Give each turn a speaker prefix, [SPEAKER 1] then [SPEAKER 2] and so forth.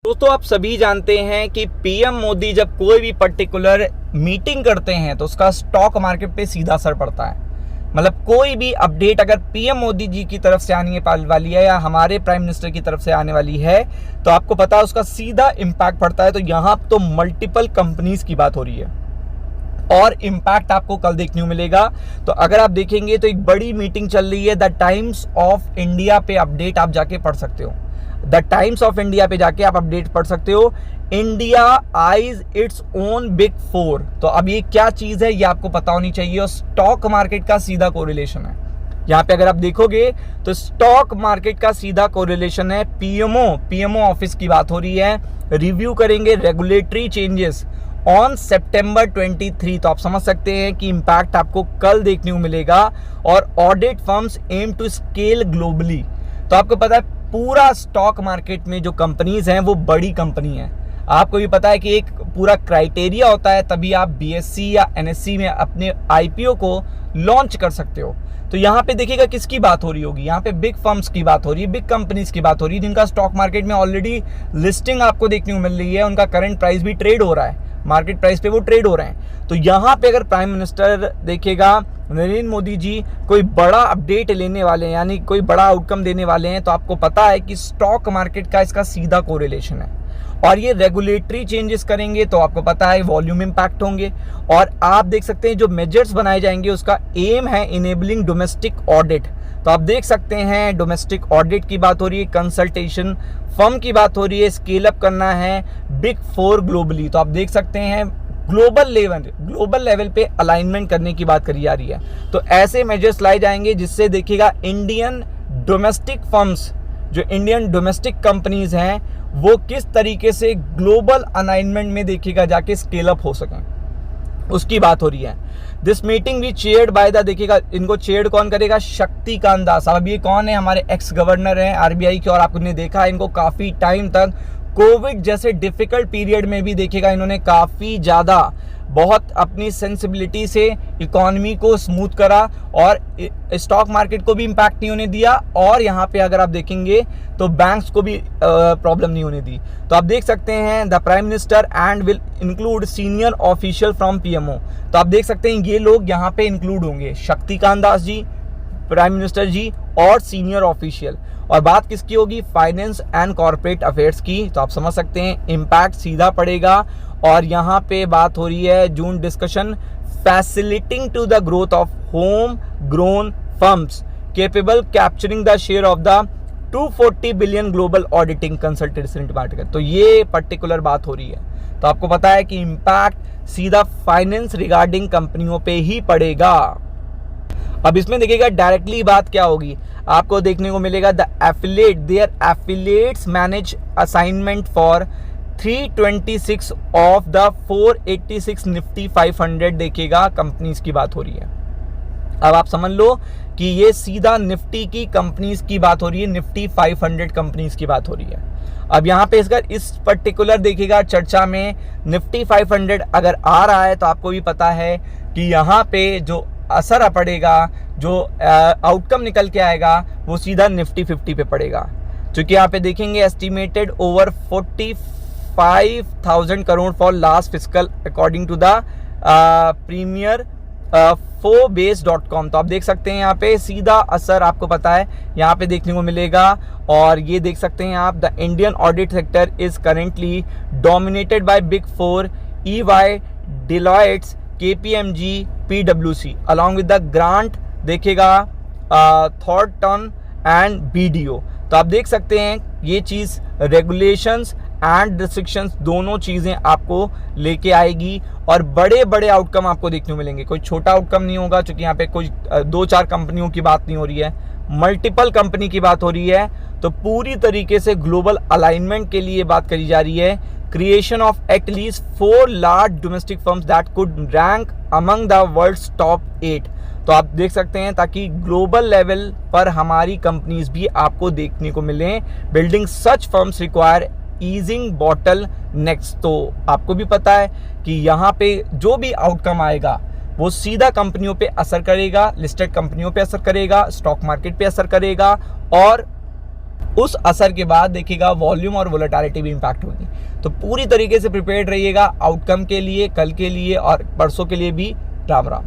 [SPEAKER 1] दोस्तों आप सभी जानते हैं कि पीएम मोदी जब कोई भी पर्टिकुलर मीटिंग करते हैं तो उसका स्टॉक मार्केट पे सीधा असर पड़ता है। मतलब कोई भी अपडेट अगर पीएम मोदी जी की तरफ से आने वाली है या हमारे प्राइम मिनिस्टर की तरफ से आने वाली है तो आपको पता है उसका सीधा इम्पैक्ट पड़ता है। तो यहाँ तो मल्टीपल कंपनीज की बात हो रही है और इम्पैक्ट आपको कल देखने को मिलेगा। तो अगर आप देखेंगे तो एक बड़ी मीटिंग चल रही है द टाइम्स ऑफ इंडिया पे अपडेट आप जाके पढ़ सकते हो। द टाइम्स ऑफ इंडिया पे जाके आप अपडेट पढ़ सकते हो। India eyes its own big four. तो अब ये क्या चीज है ये आपको पता होनी चाहिए और स्टॉक मार्केट का सीधा कोरिलेशन है। यहाँ पे अगर आप देखोगे तो स्टॉक मार्केट का सीधा कोरिलेशन है। पीएमओ ऑफिस की बात हो रही है। रिव्यू करेंगे रेगुलेटरी चेंजेस ऑन सितंबर 23। तो आप समझ सकते हैं कि इंपैक्ट आपको कल देखने को मिलेगा। और audit firms aim to scale globally. तो आपको पता है पूरा स्टॉक मार्केट में जो कंपनीज हैं वो बड़ी कंपनी है। आपको भी पता है कि एक पूरा क्राइटेरिया होता है तभी आप बीएससी या एनएससी में अपने आईपीओ को लॉन्च कर सकते हो। तो यहाँ पे देखिएगा किसकी बात हो रही होगी। यहाँ पे बिग फर्म्स की बात हो रही है, बिग कंपनीज की बात हो रही है जिनका स्टॉक मार्केट में ऑलरेडी लिस्टिंग आपको देखने को मिल रही है। उनका करंट प्राइस भी ट्रेड हो रहा है, मार्केट प्राइस पे वो ट्रेड हो रहे हैं। तो यहाँ पे अगर प्राइम मिनिस्टर देखिएगा नरेंद्र मोदी जी कोई बड़ा अपडेट लेने वाले हैं यानी कोई बड़ा आउटकम देने वाले हैं तो आपको पता है कि स्टॉक मार्केट का इसका सीधा कोरिलेशन है। और ये रेगुलेटरी चेंजेस करेंगे तो आपको पता है वॉल्यूम इंपैक्ट होंगे। और आप देख सकते हैं जो मेजर्स बनाए जाएंगे उसका एम है इनेबलिंग डोमेस्टिक ऑडिट। तो आप देख सकते हैं डोमेस्टिक ऑडिट की बात हो रही है, कंसल्टेशन फर्म की बात हो रही है, स्केल अप करना है बिग फोर ग्लोबली। तो आप देख सकते हैं ग्लोबल लेवल पे अलाइनमेंट करने की बात करी जा रही है। तो ऐसे मेजर्स लाए जाएंगे जिससे देखिएगा इंडियन डोमेस्टिक फर्म्स जो इंडियन डोमेस्टिक कंपनीज हैं वो किस तरीके से ग्लोबल अलाइनमेंट में देखिएगा जाके स्केल अप हो सकें, उसकी बात हो रही है। दिस मीटिंग भी चेयर्ड बाय द देखिएगा इनको चेयर्ड कौन करेगा, शक्तिकांत दास। अब ये कौन है, हमारे एक्स गवर्नर हैं आरबीआई के और आपने देखा इनको काफी टाइम तक कोविड जैसे डिफिकल्ट पीरियड में भी देखिएगा इन्होंने काफी ज्यादा बहुत अपनी सेंसिबिलिटी से इकोनॉमी को स्मूथ करा और स्टॉक मार्केट को भी इंपैक्ट नहीं होने दिया। और यहाँ पे अगर आप देखेंगे तो बैंक्स को भी प्रॉब्लम नहीं होने दी। तो आप देख सकते हैं the prime minister and will include senior official from PMO. तो आप देख सकते हैं ये लोग यहाँ पे इंक्लूड होंगे, शक्तिकांत दास जी, प्राइम मिनिस्टर जी और सीनियर ऑफिशियल। और बात किसकी होगी, फाइनेंस एंड कॉर्पोरेट अफेयर्स की। तो आप समझ सकते हैं इम्पैक्ट सीधा पड़ेगा। और यहाँ पे बात हो रही है June discussion facilitating to the growth of home grown firms capable capturing the share of the 240 billion global auditing consultancy market. तो ये पर्टिकुलर बात हो रही है। तो आपको पता है कि इम्पैक्ट सीधा फाइनेंस रिगार्डिंग कंपनियों पे ही पड़ेगा। अब इसमें देखिएगा डायरेक्टली बात क्या होगी, आपको देखने को मिलेगा the affiliate their affiliates manage assignment for 326 of the 486 Nifty 500 देखिएगा कंपनीज की बात हो रही है। अब आप समझ लो कि ये सीधा निफ्टी की कंपनीज की बात हो रही है, निफ्टी 500 कंपनीज की बात हो रही है। अब यहाँ पे इस पर्टिकुलर देखिएगा चर्चा में निफ्टी 500 अगर आ रहा है तो आपको भी पता है कि यहाँ पे जो असर पड़ेगा, जो आउटकम निकल के आएगा वो सीधा निफ्टी 50 पे पड़ेगा। क्योंकि यहाँ पे देखेंगे estimated over 45,000 crore for last fiscal according to the premier फोबेस.com। तो आप देख सकते हैं यहाँ पे सीधा असर आपको पता है यहाँ पे देखने को मिलेगा। और ये देख सकते हैं आप the Indian audit sector is currently dominated by big four, EY, डिलॉयट्स, KPMG, PwC along with the grant देखिएगा थॉर्टन एंड BDO। तो आप देख सकते हैं ये चीज़ रेगुलेशंस एंड रिस्ट्रिक्शंस दोनों चीज़ें आपको लेके आएगी और बड़े बड़े आउटकम आपको देखने को मिलेंगे। कोई छोटा आउटकम नहीं होगा क्योंकि यहाँ पे कोई 2-4 कंपनियों की बात नहीं हो रही है, मल्टीपल कंपनी की बात हो रही है। तो पूरी तरीके से ग्लोबल अलाइनमेंट के लिए बात करी जा रही है। Creation of at least 4 large domestic firms that could rank among the world's top 8। तो आप देख सकते हैं ताकि ग्लोबल लेवल पर हमारी कंपनीज भी आपको देखने को मिलें। Building such firms require easing bottlenecks. तो आपको भी पता है कि यहाँ पे जो भी आउटकम आएगा वो सीधा कंपनियों पे असर करेगा, लिस्टेड कंपनियों पे असर करेगा, स्टॉक मार्केट पे असर करेगा और उस असर के बाद देखिएगा वॉल्यूम और वोलेटिलिटी भी इंपैक्ट होगी। तो पूरी तरीके से प्रिपेयर्ड रहिएगा आउटकम के लिए, कल के लिए और परसों के लिए भी। राम राम।